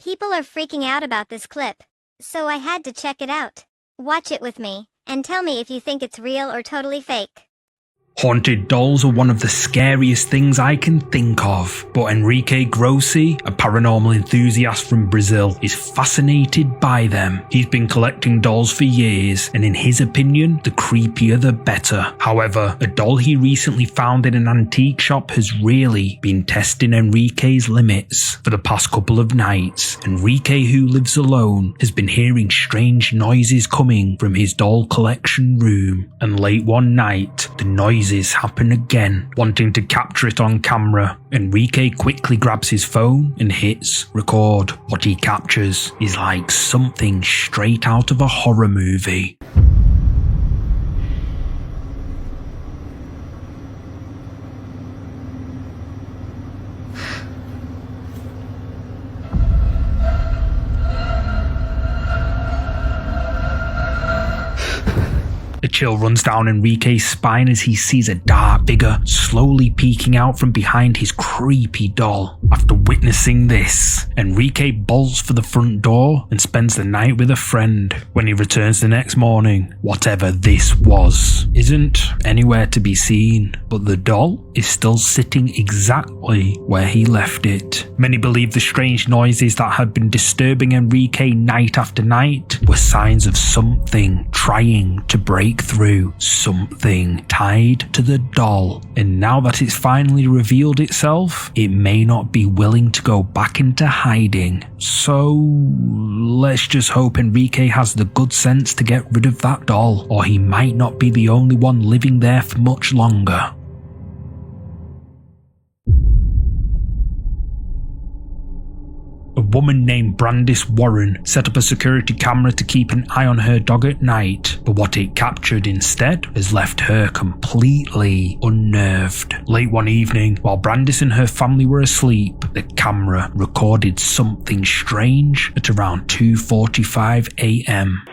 People are freaking out about this clip, so I had to check it out. Watch it with me, and tell me if you think it's real or totally fake. Haunted dolls are one of the scariest things I can think of, but Enrique Grossi, a paranormal enthusiast from Brazil, is fascinated by them. He's been collecting dolls for years, and in his opinion, the creepier the better. However, a doll he recently found in an antique shop has really been testing Enrique's limits. For the past couple of nights, Enrique, who lives alone, has been hearing strange noises coming from his doll collection room, and late one night, the noises happen again. Wanting to capture it on camera, Enrique quickly grabs his phone and hits record. What he captures is like something straight out of a horror movie. A chill runs down Enrique's spine as he sees a dark figure slowly peeking out from behind his creepy doll. After witnessing this, Enrique bolts for the front door and spends the night with a friend. When he returns the next morning, whatever this was isn't anywhere to be seen, but the doll is still sitting exactly where he left it. Many believe the strange noises that had been disturbing Enrique night after night were signs of something trying to break through, something tied to the doll. And now that it's finally revealed itself, it may not be willing to go back into hiding. So let's just hope Enrique has the good sense to get rid of that doll, or he might not be the only one living there for much longer. A woman named Brandis Warren set up a security camera to keep an eye on her dog at night, but what it captured instead has left her completely unnerved. Late one evening, while Brandis and her family were asleep, the camera recorded something strange at around 2:45 a.m.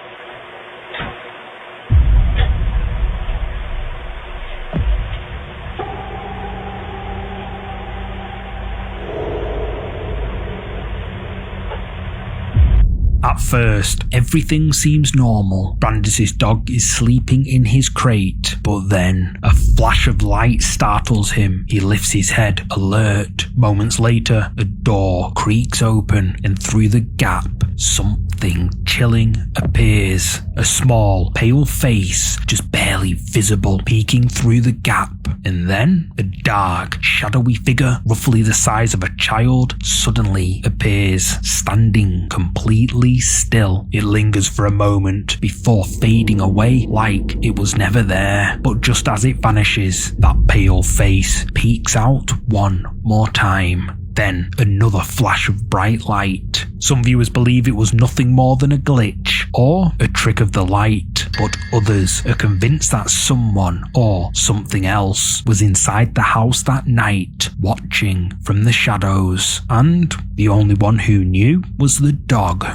At first, everything seems normal. Brandis's dog is sleeping in his crate, but then a flash of light startles him. He lifts his head, alert. Moments later, a door creaks open, and through the gap, something chilling appears. A small, pale face, just barely visible, peeking through the gap. And then, a dark, shadowy figure, roughly the size of a child, suddenly appears, standing completely still. It lingers for a moment before fading away like it was never there. But just as it vanishes, that pale face peeks out one more time. Then another flash of bright light. Some viewers believe it was nothing more than a glitch or a trick of the light, but others are convinced that someone or something else was inside the house that night, watching from the shadows, and the only one who knew was the dog.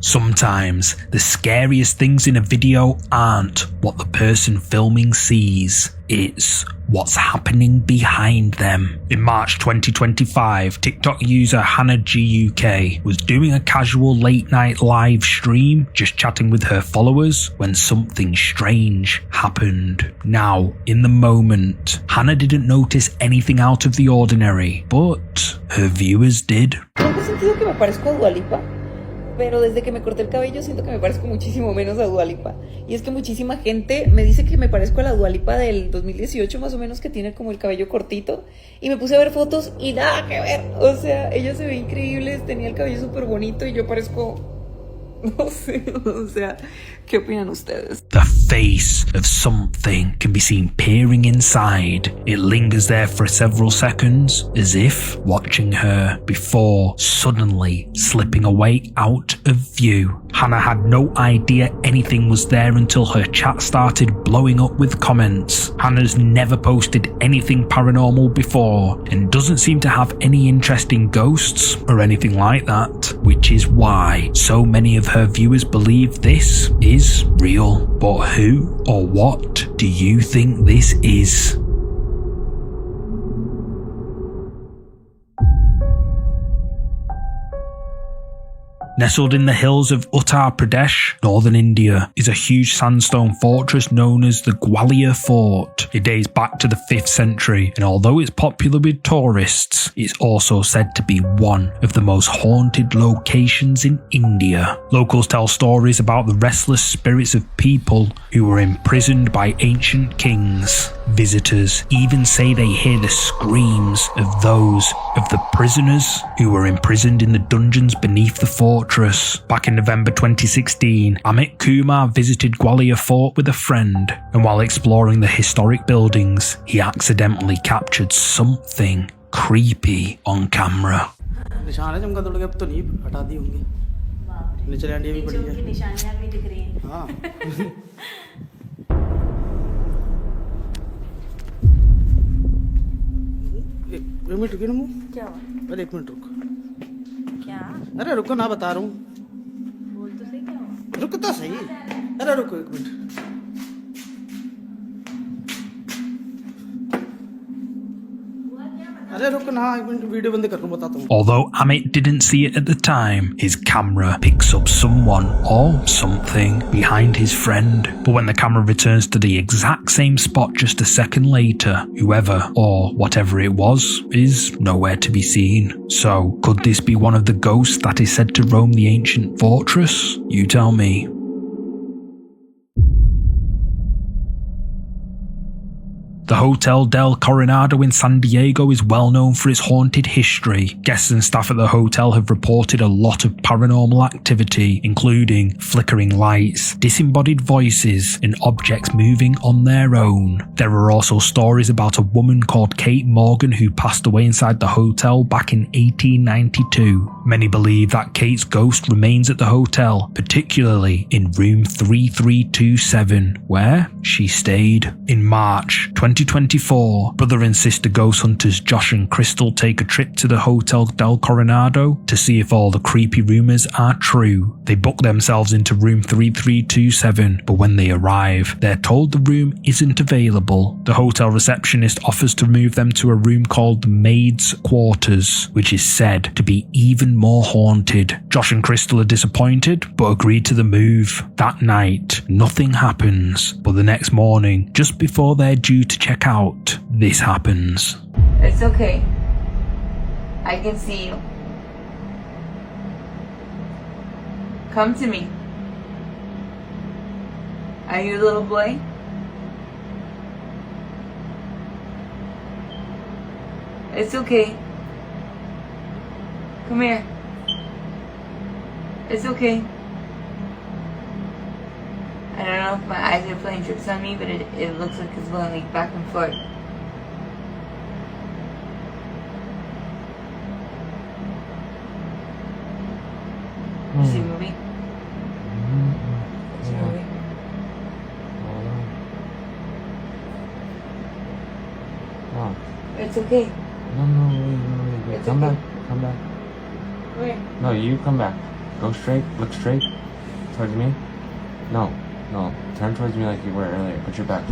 Sometimes, the scariest things in a video aren't what the person filming sees, it's what's happening behind them. In March 2025, TikTok user Hannah GUK was doing a casual late night live stream, just chatting with her followers, when something strange happened. Now, in the moment, Hannah didn't notice anything out of the ordinary, but her viewers did. Pero desde que me corté el cabello siento que me parezco muchísimo menos a Dua Lipa. Y es que muchísima gente me dice que me parezco a la Dua Lipa del 2018 más o menos, que tiene como el cabello cortito. Y me puse a ver fotos y nada que ver. O sea, ella se ve increíble, tenía el cabello súper bonito y yo parezco... No sé, o sea, ¿qué opinan ustedes? The face of something can be seen peering inside. It lingers there for several seconds, as if watching her, before suddenly slipping away out of view. Hannah had no idea anything was there until her chat started blowing up with comments. Hannah's never posted anything paranormal before, and doesn't seem to have any interest in ghosts or anything like that, which is why so many of her viewers believe this is real. But who or what do you think this is? Nestled in the hills of Uttar Pradesh, northern India, is a huge sandstone fortress known as the Gwalior Fort. It dates back to the 5th century, and although it's popular with tourists, it's also said to be one of the most haunted locations in India. Locals tell stories about the restless spirits of people who were imprisoned by ancient kings. Visitors even say they hear the screams of those of the prisoners who were imprisoned in the dungeons beneath the fortress. Back in November 2016, Amit Kumar visited Gwalior Fort with a friend, and while exploring the historic buildings, he accidentally captured something creepy on camera. निशान है चमका दौड़ के अब तो नहीं हटा दी होंगी नीचे लैंडी भी पड़ी है निशानियां भी दिख रही हैं हाँ एक मिनट रुकिए ना क्या हुआ अरे एक मिनट रुक क्या अरे रुको ना बता रहा हूँ बोल तो सही क्या हुआ रुक तो सही अरे रुको एक minute Although Amit didn't see it at the time, his camera picks up someone or something behind his friend. But when the camera returns to the exact same spot just a second later, whoever or whatever it was is nowhere to be seen. So, could this be one of the ghosts that is said to roam the ancient fortress? You tell me. The Hotel del Coronado in San Diego is well known for its haunted history. Guests and staff at the hotel have reported a lot of paranormal activity, including flickering lights, disembodied voices, and objects moving on their own. There are also stories about a woman called Kate Morgan who passed away inside the hotel back in 1892. Many believe that Kate's ghost remains at the hotel, particularly in room 3327, where she stayed. In March 2024, brother and sister ghost hunters Josh and Crystal take a trip to the Hotel del Coronado to see if all the creepy rumours are true. They book themselves into room 3327, but when they arrive, they're told the room isn't available. The hotel receptionist offers to move them to a room called the Maid's Quarters, which is said to be even more haunted. Josh and Crystal are disappointed, but agree to the move. That night, nothing happens, but the next morning, just before they're due to check out, this happens. It's okay. I can see you. Come to me. Are you a little boy? It's okay. Come here. It's okay. I don't know if my eyes are playing tricks on me, but it looks like it's going like back and forth. Is he moving? Is he moving? No. It's okay. No, wait. It's Come okay. back. Come back. Where? No, you come back. Go straight. Look straight. Towards me. No. Turn towards me like you were earlier. Put your back.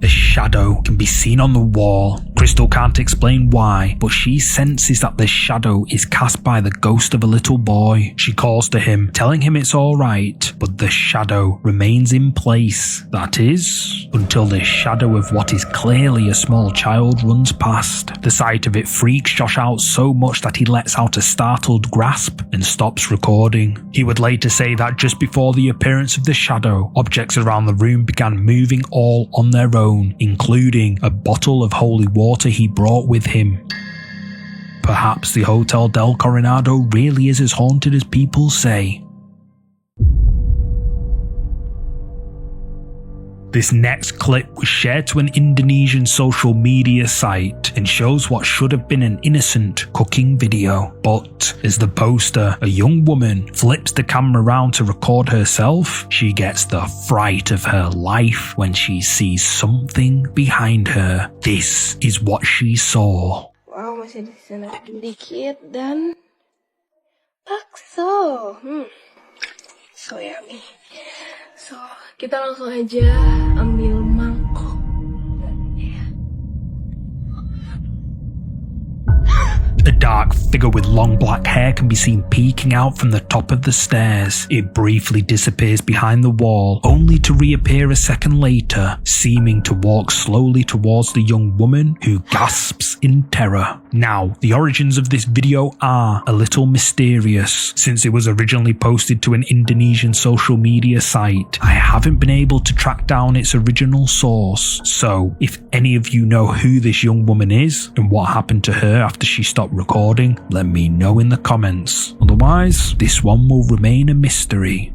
A shadow can be seen on the wall. Crystal can't explain why, but she senses that the shadow is cast by the ghost of a little boy. She calls to him, telling him it's alright, but the shadow remains in place. That is, until the shadow of what is clearly a small child runs past. The sight of it freaks Josh out so much that he lets out a startled grasp and stops recording. He would later say that just before the appearance of the shadow, objects around the room began moving all on their own, including a bottle of holy water he brought with him. Perhaps the Hotel del Coronado really is as haunted as people say. This next clip was shared to an Indonesian social media site and shows what should have been an innocent cooking video. But as the poster, a young woman, flips the camera around to record herself, she gets the fright of her life when she sees something behind her. This is what she saw. Wow, masih di sana dikit dan bakso. So yummy. So, kita langsung aja ambil mangkok. A dark figure with long black hair can be seen peeking out from the top of the stairs. It briefly disappears behind the wall, only to reappear a second later, seeming to walk slowly towards the young woman, who gasps in terror. Now, the origins of this video are a little mysterious, since it was originally posted to an Indonesian social media site. I haven't been able to track down its original source, so if any of you know who this young woman is and what happened to her after she stopped recording, let me know in the comments. Otherwise, this one will remain a mystery.